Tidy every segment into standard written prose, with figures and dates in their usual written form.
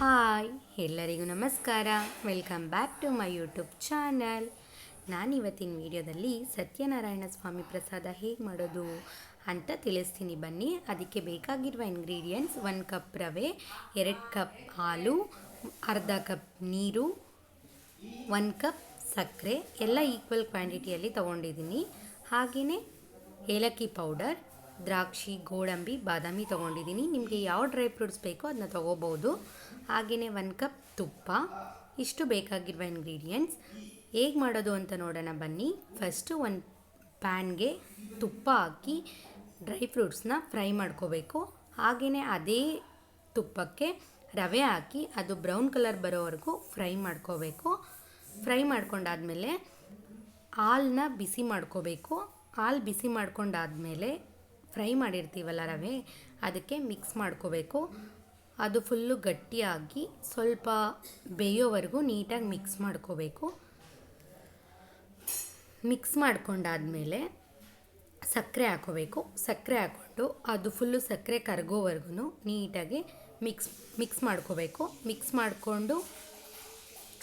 Hi ಎಲ್ಲರಿಗೂ ನಮಸ್ಕಾರ. Welcome back to my YouTube channel. ನಾನಿವತ್ತಿನ ವಿಡಿಯೋದಲ್ಲಿ ಸತ್ಯನಾರಾಯಣ ಸ್ವಾಮಿ ಪ್ರಸಾದ ಹೇಗೆ ಮಾಡೋದು ಅಂತ ತಿಳಿಸ್ತೀನಿ ಬನ್ನಿ. ಅದಕ್ಕೆ ಬೇಕಾಗಿರುವ ಇಂಗ್ರೀಡಿಯೆಂಟ್ಸ್ 1 ಕಪ್ ರವೆ, 2 ಕಪ್ ಹಾಲು, ಅರ್ಧ ಕಪ್ ನೀರು, 1 ಕಪ್ ಸಕ್ಕರೆ ಎಲ್ಲ ಈಕ್ವಲ್ ಕ್ವಾಂಟಿಟಿಯಲ್ಲಿ ತೊಗೊಂಡಿದ್ದೀನಿ. ಹಾಗೆಯೇ ಏಲಕ್ಕಿ ಪೌಡರ್, ದ್ರಾಕ್ಷಿ, ಗೋಡಂಬಿ, ಬಾದಾಮಿ ತೊಗೊಂಡಿದ್ದೀನಿ. ನಿಮಗೆ ಯಾವ ಡ್ರೈ ಫ್ರೂಟ್ಸ್ ಬೇಕೋ ಅದನ್ನ ತೊಗೋಬೋದು. ಹಾಗೆಯೇ 1 ಕಪ್ ತುಪ್ಪ. ಇಷ್ಟು ಬೇಕಾಗಿರುವ ಇಂಗ್ರೀಡಿಯೆಂಟ್ಸ್. ಹೇಗೆ ಮಾಡೋದು ಅಂತ ನೋಡೋಣ ಬನ್ನಿ. ಫಸ್ಟು ಒಂದು ಪ್ಯಾನ್ಗೆ ತುಪ್ಪ ಹಾಕಿ ಡ್ರೈ ಫ್ರೂಟ್ಸ್ನ ಫ್ರೈ ಮಾಡ್ಕೋಬೇಕು. ಹಾಗೆಯೇ ಅದೇ ತುಪ್ಪಕ್ಕೆ ರವೆ ಹಾಕಿ ಅದು ಬ್ರೌನ್ ಕಲರ್ ಬರೋವರೆಗೂ ಫ್ರೈ ಮಾಡ್ಕೋಬೇಕು. ಫ್ರೈ ಮಾಡ್ಕೊಂಡಾದಮೇಲೆ ಹಾಲನ್ನ ಬಿಸಿ ಮಾಡ್ಕೋಬೇಕು. ಹಾಲು ಬಿಸಿ ಮಾಡ್ಕೊಂಡಾದಮೇಲೆ ಫ್ರೈ ಮಾಡಿರ್ತೀವಲ್ಲ ರವೆ, ಅದಕ್ಕೆ ಮಿಕ್ಸ್ ಮಾಡ್ಕೋಬೇಕು. ಅದು ಫುಲ್ಲು ಗಟ್ಟಿಯಾಗಿ ಸ್ವಲ್ಪ ಬೇಯೋವರೆಗೂ ನೀಟಾಗಿ ಮಿಕ್ಸ್ ಮಾಡ್ಕೋಬೇಕು. ಮಿಕ್ಸ್ ಮಾಡ್ಕೊಂಡಾದಮೇಲೆ ಸಕ್ಕರೆ ಹಾಕೋಬೇಕು. ಸಕ್ಕರೆ ಹಾಕ್ಕೊಂಡು ಅದು ಫುಲ್ಲು ಸಕ್ಕರೆ ಕರಗೋವರೆಗೂ ನೀಟಾಗಿ ಮಿಕ್ಸ್ ಮಾಡ್ಕೋಬೇಕು. ಮಿಕ್ಸ್ ಮಾಡಿಕೊಂಡು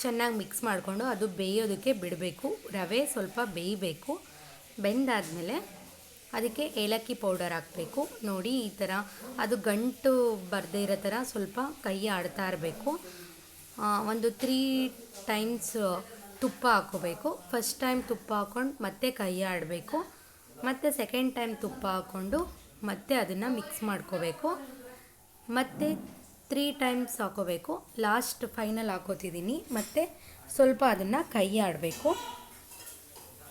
ಚೆನ್ನಾಗಿ ಮಿಕ್ಸ್ ಮಾಡಿಕೊಂಡು ಅದು ಬೇಯೋದಕ್ಕೆ ಬಿಡಬೇಕು. ರವೆ ಸ್ವಲ್ಪ ಬೇಯಬೇಕು. ಬೆಂದಾದಮೇಲೆ ಅದಕ್ಕೆ ಏಲಕ್ಕಿ ಪೌಡರ್ ಹಾಕಬೇಕು. ನೋಡಿ ಈ ಥರ ಅದು ಗಂಟು ಬರದೇ ಇರೋ ಥರ ಸ್ವಲ್ಪ ಕೈ ಆಡ್ತಾ ಇರಬೇಕು. ಒಂದು 3 ಟೈಮ್ಸ್ ತುಪ್ಪ ಹಾಕೋಬೇಕು. ಫಸ್ಟ್ ಟೈಮ್ ತುಪ್ಪ ಹಾಕ್ಕೊಂಡು ಮತ್ತೆ ಕೈ ಆಡಬೇಕು. ಮತ್ತು ಸೆಕೆಂಡ್ ಟೈಮ್ ತುಪ್ಪ ಹಾಕ್ಕೊಂಡು ಮತ್ತೆ ಅದನ್ನು ಮಿಕ್ಸ್ ಮಾಡ್ಕೋಬೇಕು. ಮತ್ತು 3 ಟೈಮ್ಸ್ ಹಾಕೋಬೇಕು. ಲಾಸ್ಟ್ ಫೈನಲ್ ಹಾಕೋತಿದ್ದೀನಿ. ಮತ್ತು ಸ್ವಲ್ಪ ಅದನ್ನು ಕೈ ಆಡಬೇಕು.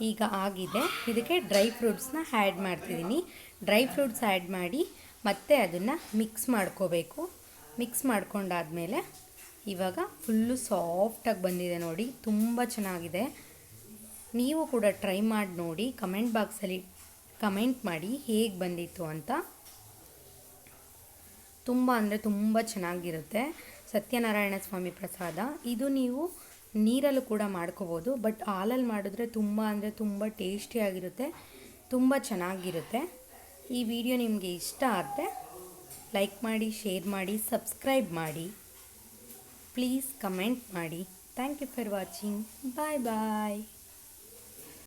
ಈಗ ಆಗಿದೆ. ಇದಕ್ಕೆ ಡ್ರೈ ಫ್ರೂಟ್ಸ್ನ ಆ್ಯಡ್ ಮಾಡ್ತಿದ್ದೀನಿ. ಡ್ರೈ ಫ್ರೂಟ್ಸ್ ಆ್ಯಡ್ ಮಾಡಿ ಮತ್ತೆ ಅದನ್ನು ಮಿಕ್ಸ್ ಮಾಡ್ಕೋಬೇಕು. ಮಿಕ್ಸ್ ಮಾಡ್ಕೊಂಡಾದಮೇಲೆ ಇವಾಗ ಫುಲ್ಲು ಸಾಫ್ಟಾಗಿ ಬಂದಿದೆ ನೋಡಿ, ತುಂಬ ಚೆನ್ನಾಗಿದೆ. ನೀವು ಕೂಡ ಟ್ರೈ ಮಾಡಿ ನೋಡಿ. ಕಮೆಂಟ್ ಬಾಕ್ಸಲ್ಲಿ ಕಮೆಂಟ್ ಮಾಡಿ ಹೇಗೆ ಬಂದಿತ್ತು ಅಂತ. ತುಂಬ ಅಂದರೆ ತುಂಬ ಚೆನ್ನಾಗಿರುತ್ತೆ ಸತ್ಯನಾರಾಯಣ ಸ್ವಾಮಿ ಪ್ರಸಾದ. ಇದು ನೀವು ನೀರಲ್ಲೂ ಕೂಡ ಮಾಡ್ಕೋಬೋದು, ಬಟ್ ಹಾಲಲ್ಲಿ ಮಾಡಿದ್ರೆ ತುಂಬ ಅಂದರೆ ತುಂಬ ಟೇಸ್ಟಿಯಾಗಿರುತ್ತೆ, ತುಂಬ ಚೆನ್ನಾಗಿರುತ್ತೆ. ಈ ವಿಡಿಯೋ ನಿಮಗೆ ಇಷ್ಟ ಆದರೆ ಲೈಕ್ ಮಾಡಿ, ಶೇರ್ ಮಾಡಿ, ಸಬ್ಸ್ಕ್ರೈಬ್ ಮಾಡಿ, ಪ್ಲೀಸ್ ಕಮೆಂಟ್ ಮಾಡಿ. Thank you for watching. Bye bye.